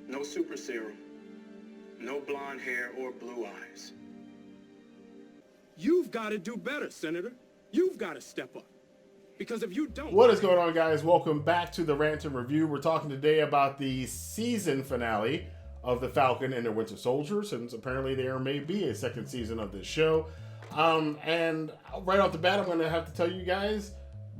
No super serum. No blonde hair or blue eyes. You've got to do better, Senator. You've got to step up. Because if you don't... What is going on, guys? Welcome back to the Rantin Review. We're talking today about the season finale of The Falcon and the Winter Soldier, since apparently there may be a second season of this show. And right off the bat, I'm going to have to tell you guys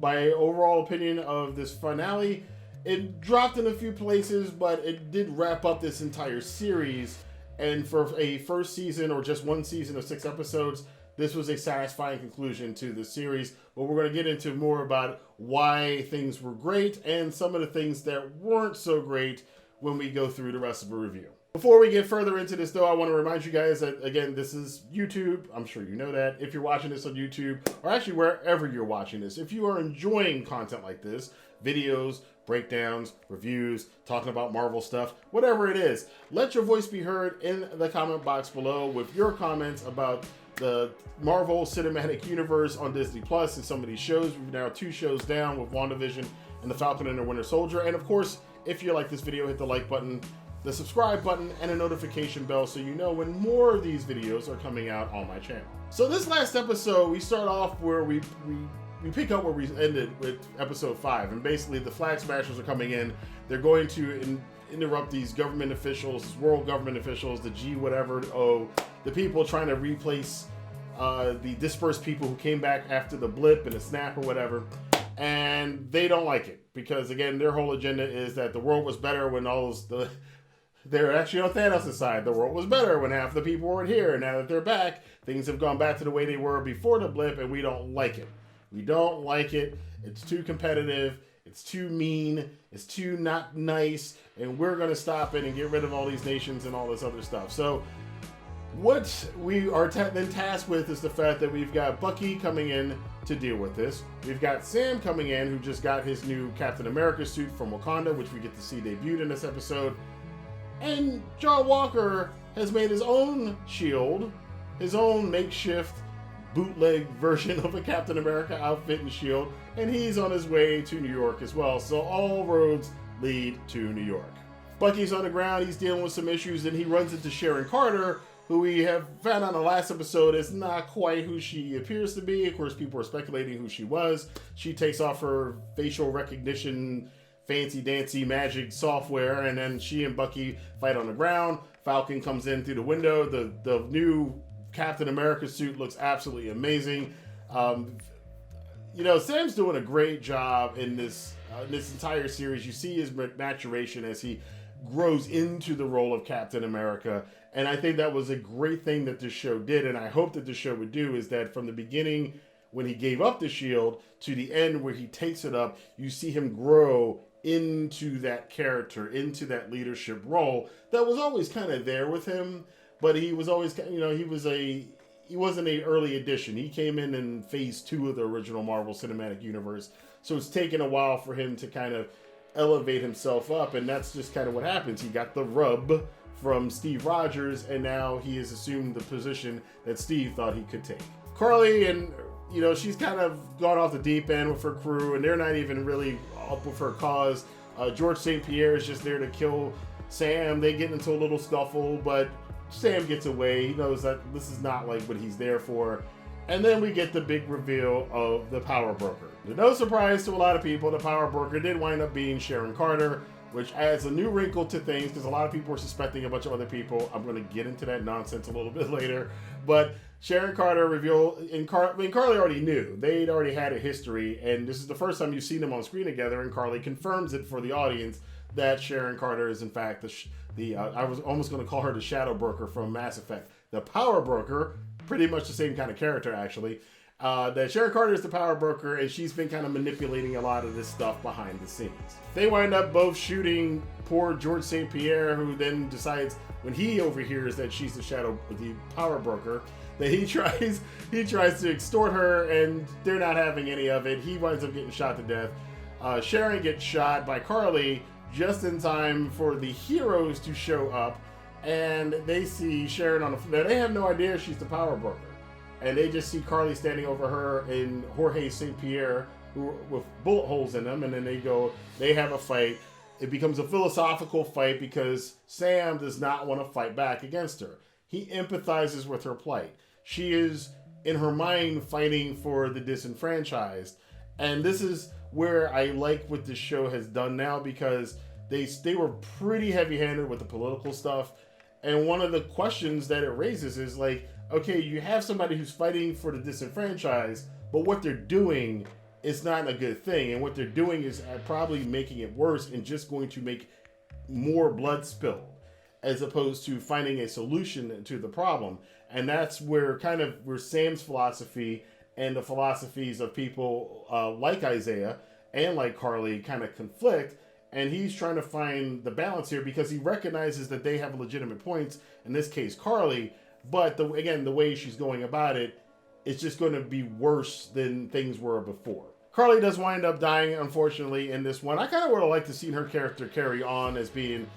my overall opinion of this finale. It dropped in a few places, but it did wrap up this entire series. And for a first season, or just one season of 6 episodes, this was a satisfying conclusion to the series. But we're going to get into more about why things were great and some of the things that weren't so great when we go through the rest of the review. Before we get further into this, though, I want to remind you guys that, again, this is YouTube. I'm sure you know that. If you're watching this on YouTube, or actually wherever you're watching this, if you are enjoying content like this, videos, breakdowns, reviews, talking about Marvel stuff, whatever it is, let your voice be heard in the comment box below with your comments about the Marvel Cinematic Universe on Disney Plus and some of these shows. We've now 2 shows down with WandaVision and The Falcon and the Winter Soldier. And of course, if you like this video, hit the like button, the subscribe button, and a notification bell so you know when more of these videos are coming out on my channel. So this last episode, we start off where we pick up where we ended with episode 5, and basically the Flag Smashers are coming in. They're going to interrupt these government officials, world government officials, the G whatever, the people trying to replace the dispersed people who came back after the blip and the snap or whatever. And they don't like it because, again, their whole agenda is that the world was better when they're actually on Thanos' side. The world was better when half the people weren't here. And now that they're back, things have gone back to the way they were before the blip, and we don't like it. We don't like it. It's too competitive. It's too mean. It's too not nice. And we're going to stop it and get rid of all these nations and all this other stuff. So what we are then tasked with is the fact that we've got Bucky coming in to deal with this. We've got Sam coming in, who just got his new Captain America suit from Wakanda, which we get to see debuted in this episode. And John Walker has made his own shield, his own makeshift bootleg version of a Captain America outfit and shield, and he's on his way to New York as well. So all roads lead to New York. Bucky's on the ground, he's dealing with some issues, and he runs into Sharon Carter, who we have found on the last episode is not quite who she appears to be. Of course, people are speculating who she was. She takes off her facial recognition, fancy-dancy magic software, and then she and Bucky fight on the ground. Falcon comes in through the window. The new Captain America suit looks absolutely amazing. Sam's doing a great job in this entire series. You see his maturation as he grows into the role of Captain America. And I think that was a great thing that this show did, and I hope that the show would do, is that from the beginning, when he gave up the shield, to the end where he takes it up, you see him grow into that character, into that leadership role that was always kind of there with him, but he was always, he wasn't an early addition. He came in phase 2 of the original Marvel Cinematic Universe, so it's taken a while for him to kind of elevate himself up, and that's just kind of what happens. He got the rub from Steve Rogers, and now he has assumed the position that Steve thought he could take. Carly, and she's kind of gone off the deep end with her crew, and they're not even really up with her cause. George St. Pierre is just there to kill Sam. They get into a little scuffle, but Sam gets away. He knows that this is not like what he's there for. And then we get the big reveal of the Power Broker. No surprise to a lot of people, the Power Broker did wind up being Sharon Carter, which adds a new wrinkle to things because a lot of people were suspecting a bunch of other people. I'm going to get into that nonsense a little bit later. But Sharon Carter revealed, Carly already knew. They'd already had a history, and this is the first time you've seen them on screen together, and Carly confirms it for the audience that Sharon Carter is in fact I was almost going to call her the Shadow Broker from Mass Effect. The Power Broker, pretty much the same kind of character actually. That Sharon Carter is the Power Broker, and she's been kind of manipulating a lot of this stuff behind the scenes. They wind up both shooting poor George St. Pierre, who then decides, when he overhears that she's the Power Broker, that he tries to extort her, and they're not having any of it. He winds up getting shot to death. Sharon gets shot by Carly just in time for the heroes to show up, and they see Sharon on the floor. They have no idea she's the Power Broker. And they just see Carly standing over her and Jorge St. Pierre with bullet holes in them, and then they have a fight. it becomes a philosophical fight because Sam does not want to fight back against her. He empathizes with her plight. She is, in her mind, fighting for the disenfranchised. And this is where I like what this show has done now, because they were pretty heavy-handed with the political stuff. And one of the questions that it raises is like, okay, you have somebody who's fighting for the disenfranchised, but what they're doing is not a good thing. And what they're doing is probably making it worse and just going to make more blood spilled, as opposed to finding a solution to the problem. And that's where Sam's philosophy and the philosophies of people like Isaiah and like Carly kind of conflict. And he's trying to find the balance here because he recognizes that they have legitimate points, in this case Carly, but the way she's going about it, it's just going to be worse than things were before. Carly does wind up dying, unfortunately, in this one. I kind of would have liked to see her character carry on as being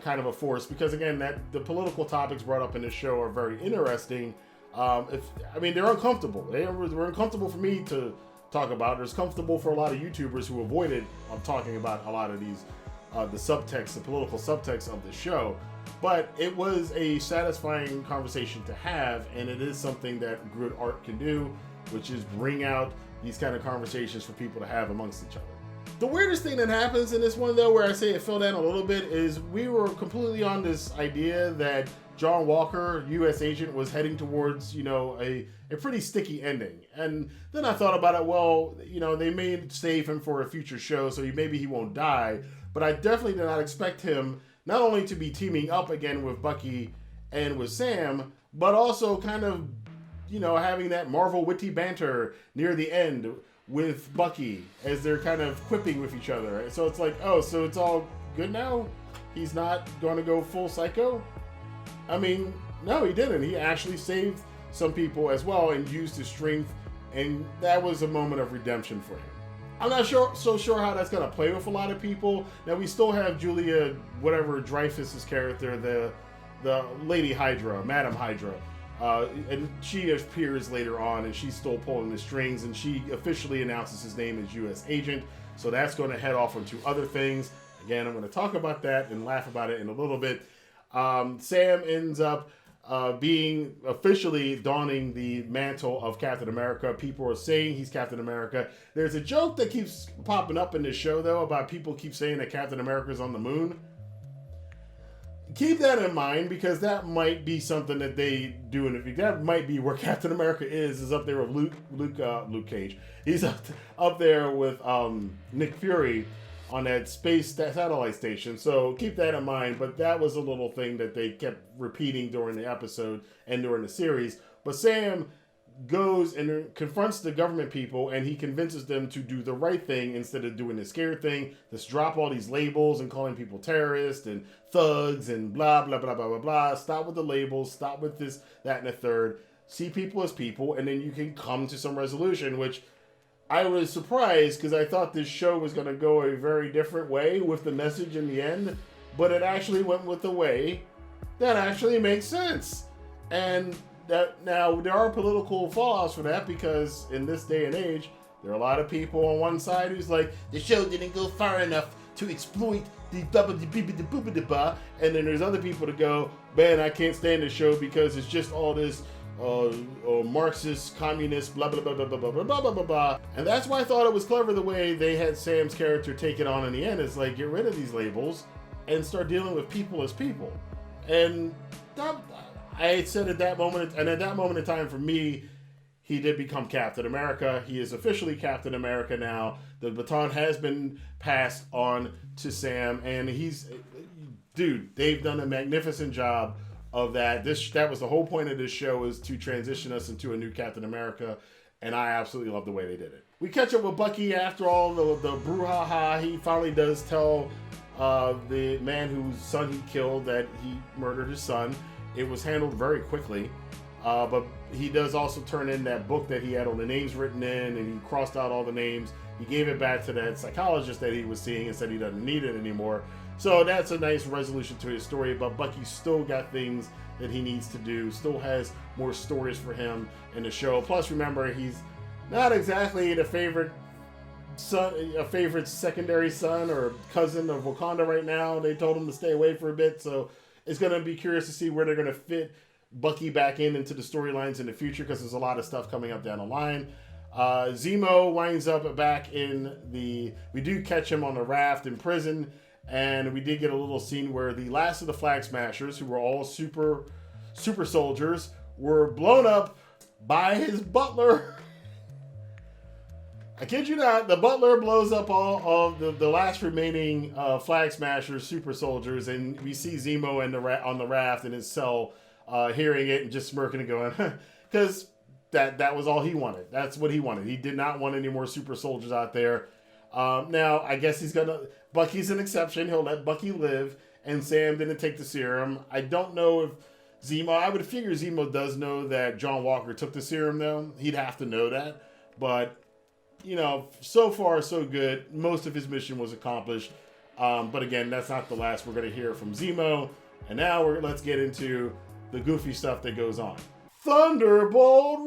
kind of a force, because again, the political topics brought up in this show are very interesting. They're uncomfortable. They were uncomfortable for me to talk about. It's comfortable for a lot of YouTubers who avoided talking about a lot of these the political subtext of the show. But it was a satisfying conversation to have, and it is something that good art can do, which is bring out these kind of conversations for people to have amongst each other. The weirdest thing that happens in this one, though, where I say it fell down a little bit, is we were completely on this idea that John Walker, U.S. agent, was heading towards, a pretty sticky ending. And then I thought about it, well, they may save him for a future show, so maybe he won't die. But I definitely did not expect him not only to be teaming up again with Bucky and with Sam, but also kind of, having that Marvel witty banter near the end with Bucky as they're kind of quipping with each other. So it's like, oh, so it's all good now? He's not going to go full psycho? I mean, no, he didn't. He actually saved some people as well and used his strength, and that was a moment of redemption for him. I'm not so sure how that's going to play with a lot of people. Now, we still have Julia, whatever Dreyfus's character, the Lady Hydra, Madam Hydra, and she appears later on, and she's still pulling the strings, and she officially announces his name as U.S. Agent, so that's going to head off into other things. Again, I'm going to talk about that and laugh about it in a little bit. Sam ends up being officially donning the mantle of Captain America. People are saying he's Captain America. There's a joke that keeps popping up in this show, though, about people keep saying that Captain America's on the moon. Keep that in mind, because that might be something that they do in the future. That might be where Captain America is up there with Luke Cage. He's up there with Nick Fury on that space satellite station. So keep that in mind. But that was a little thing that they kept repeating during the episode and during the series. But Sam goes and confronts the government people, and he convinces them to do the right thing instead of doing the scared thing. Let's drop all these labels and calling people terrorists and thugs and blah, blah, blah, blah, blah, blah. Stop with the labels. Stop with this, that, and the third. See people as people, and then you can come to some resolution, which I was surprised because I thought this show was going to go a very different way with the message in the end, but it actually went with the way that actually makes sense. And that now there are political fallouts for that, because in this day and age, there are a lot of people on one side who's like, the show didn't go far enough to exploit the and then there's other people to go, man, I can't stand the show because it's just all this Marxist, communist, blah, blah, blah, blah, blah, blah, blah, blah, blah, blah. And that's why I thought it was clever the way they had Sam's character take it on in the end. It's like, get rid of these labels and start dealing with people as people. And that, I said at that moment, and at that moment in time for me, he did become Captain America. He is officially Captain America now. The baton has been passed on to Sam, and they've done a magnificent job of that. That was the whole point of this show, is to transition us into a new Captain America, and I absolutely love the way they did it. We catch up with Bucky after all the brouhaha. He finally does tell the man whose son he killed that he murdered his son. It was handled very quickly, but he does also turn in that book that he had all the names written in, and he crossed out all the names. He gave it back to that psychologist that he was seeing and said he doesn't need it anymore. So that's a nice resolution to his story, but Bucky still got things that he needs to do, still has more stories for him in the show. Plus, remember, he's not exactly the favorite son, a favorite secondary son or cousin of Wakanda right now. They told him to stay away for a bit, so it's going to be curious to see where they're going to fit Bucky back into the storylines in the future, because there's a lot of stuff coming up down the line. Zemo winds up back in the... We do catch him on a raft in prison, and we did get a little scene where the last of the Flag Smashers, who were all super soldiers, were blown up by his butler. I kid you not, the butler blows up all of the last remaining Flag Smashers, super soldiers, and we see Zemo on the raft in his cell, hearing it and just smirking and going, because that was all he wanted. That's what he wanted. He did not want any more super soldiers out there. Now, I guess Bucky's an exception. He'll let Bucky live, and Sam didn't take the serum. I don't know if Zemo, I would figure Zemo does know that John Walker took the serum, though. He'd have to know that. But, you know, so far, so good. Most of his mission was accomplished. But again, that's not the last we're going to hear from Zemo. And now let's get into the goofy stuff that goes on. Thunderbolt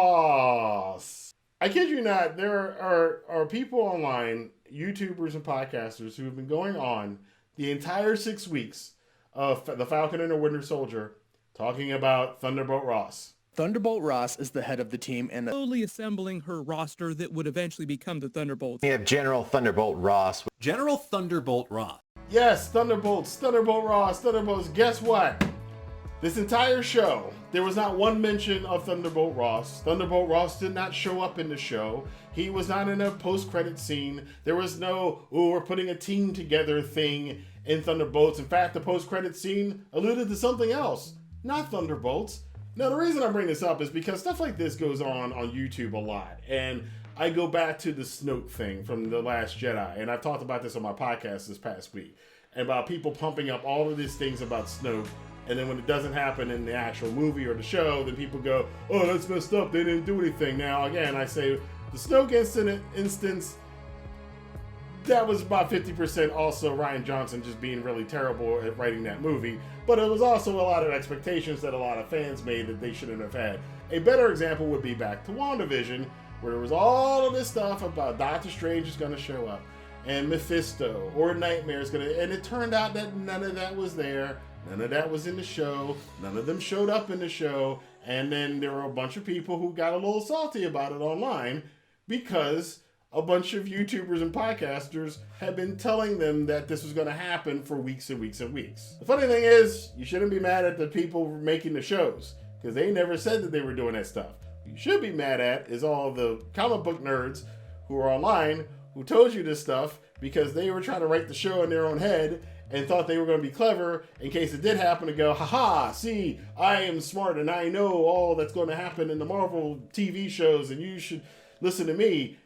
Ross! I kid you not, there are people online, YouTubers and podcasters, who have been going on the entire 6 weeks of the Falcon and the Winter Soldier talking about Thunderbolt Ross. Thunderbolt Ross is the head of the team and slowly assembling her roster that would eventually become the Thunderbolts. We have General Thunderbolt Ross. General Thunderbolt Ross. Yes, Thunderbolts, Thunderbolt Ross, Thunderbolts. Guess what? This entire show, there was not one mention of Thunderbolt Ross. Thunderbolt Ross did not show up in the show. He was not in a post-credit scene. There was no, we're putting a team together thing in Thunderbolts. In fact, the post-credit scene alluded to something else, not Thunderbolts. Now, the reason I bring this up is because stuff like this goes on YouTube a lot. And I go back to the Snoke thing from The Last Jedi. And I've talked about this on my podcast this past week. And about people pumping up all of these things about Snoke. And then when it doesn't happen in the actual movie or the show, then people go, oh, that's messed up. They didn't do anything. Now, again, I say the Snoke instance, that was about 50% also Rian Johnson just being really terrible at writing that movie. But it was also a lot of expectations that a lot of fans made that they shouldn't have had. A better example would be back to WandaVision, where there was all of this stuff about Doctor Strange is going to show up, and Mephisto, or Nightmare is going to... And it turned out that none of that was there. None of that was in the show. None of them showed up in the show. And then there were a bunch of people who got a little salty about it online because a bunch of YouTubers and podcasters had been telling them that this was going to happen for weeks and weeks and weeks. The funny thing is, you shouldn't be mad at the people making the shows, because they never said that they were doing that stuff. What you should be mad at is all the comic book nerds who are online who told you this stuff because they were trying to write the show in their own head and thought they were going to be clever in case it did happen to go, haha, see, I am smart and I know all that's going to happen in the Marvel TV shows and you should listen to me.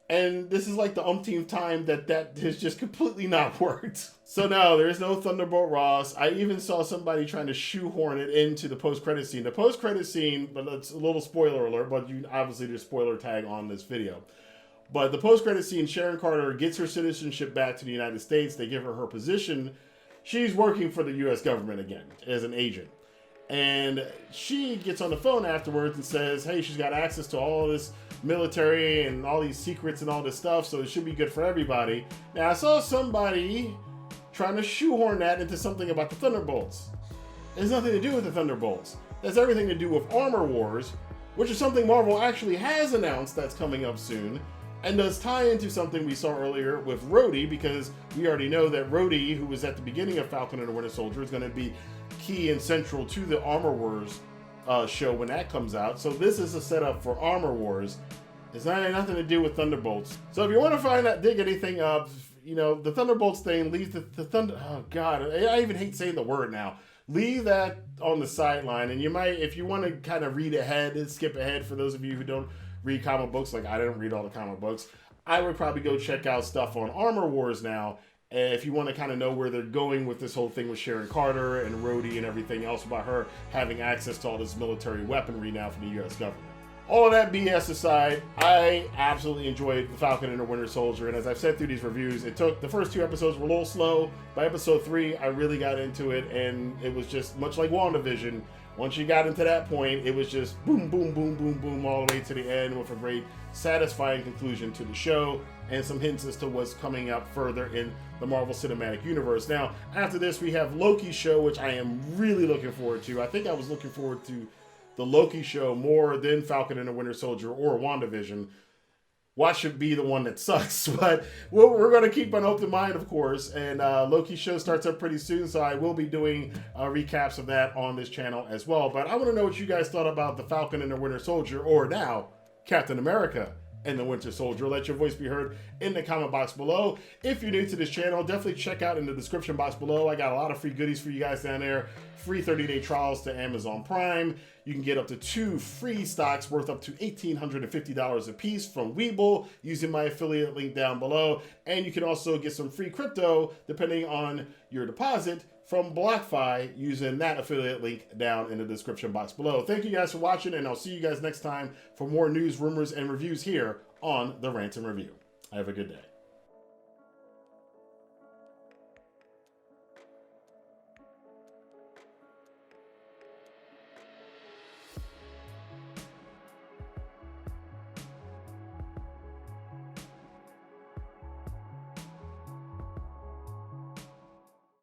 And this is like the umpteenth time that has just completely not worked. So no, there is no Thunderbolt Ross. I even saw somebody trying to shoehorn it into the post-credit scene. The post-credit scene, but it's a little spoiler alert, but you obviously there's spoiler tag on this video. But the post-credit scene, Sharon Carter gets her citizenship back to the United States. They give her her position. She's working for the U.S. government again as an agent. And she gets on the phone afterwards and says, hey, she's got access to all this military and all these secrets and all this stuff, so it should be good for everybody. Now, I saw somebody trying to shoehorn that into something about the Thunderbolts. It has nothing to do with the Thunderbolts. It has everything to do with Armor Wars, which is something Marvel actually has announced that's coming up soon, and does tie into something we saw earlier with Rhodey, because we already know that Rhodey, who was at the beginning of Falcon and the Winter Soldier, is going to be key and central to the Armor Wars show when that comes out. So this is a setup for Armor Wars. It's not nothing to do with Thunderbolts. So if you want to find out, dig anything up, you know, the Thunderbolts thing, leave the Thunder... Oh, God, I even hate saying the word now. Leave that on the sideline, and you might, if you want to kind of read ahead and skip ahead, for those of you who don't read comic books, like I don't read all the comic books, I would probably go check out stuff on Armor Wars now, if you want to kind of know where they're going with this whole thing with Sharon Carter and Rhodey and everything else about her having access to all this military weaponry now from the U.S. government. All of that BS aside, I absolutely enjoyed The Falcon and the Winter Soldier, and as I've said through these reviews, the first 2 episodes were a little slow. By episode 3, I really got into it, and it was just much like WandaVision. Once you got into that point, it was just boom, boom, boom, boom, boom, all the way to the end with a great, satisfying conclusion to the show and some hints as to what's coming up further in the Marvel Cinematic Universe. Now, after this, we have Loki's show, which I am really looking forward to. I think I was looking forward to the Loki show more than Falcon and the Winter Soldier or WandaVision. Watch should be the one that sucks, but we're going to keep an open mind, of course, and Loki's show starts up pretty soon, so I will be doing recaps of that on this channel as well. But I want to know what you guys thought about the Falcon and the Winter Soldier, or now Captain America and the Winter Soldier. Let your voice be heard in the comment box below. If you're new to this channel, definitely check out in the description box below. I got a lot of free goodies for you guys down there. Free 30-day trials to Amazon Prime. You can get up to 2 free stocks worth up to $1,850 a piece from Webull using my affiliate link down below. And you can also get some free crypto depending on your deposit from BlockFi using that affiliate link down in the description box below. Thank you guys for watching, and I'll see you guys next time for more news, rumors, and reviews here on the Rantin Review. Have a good day.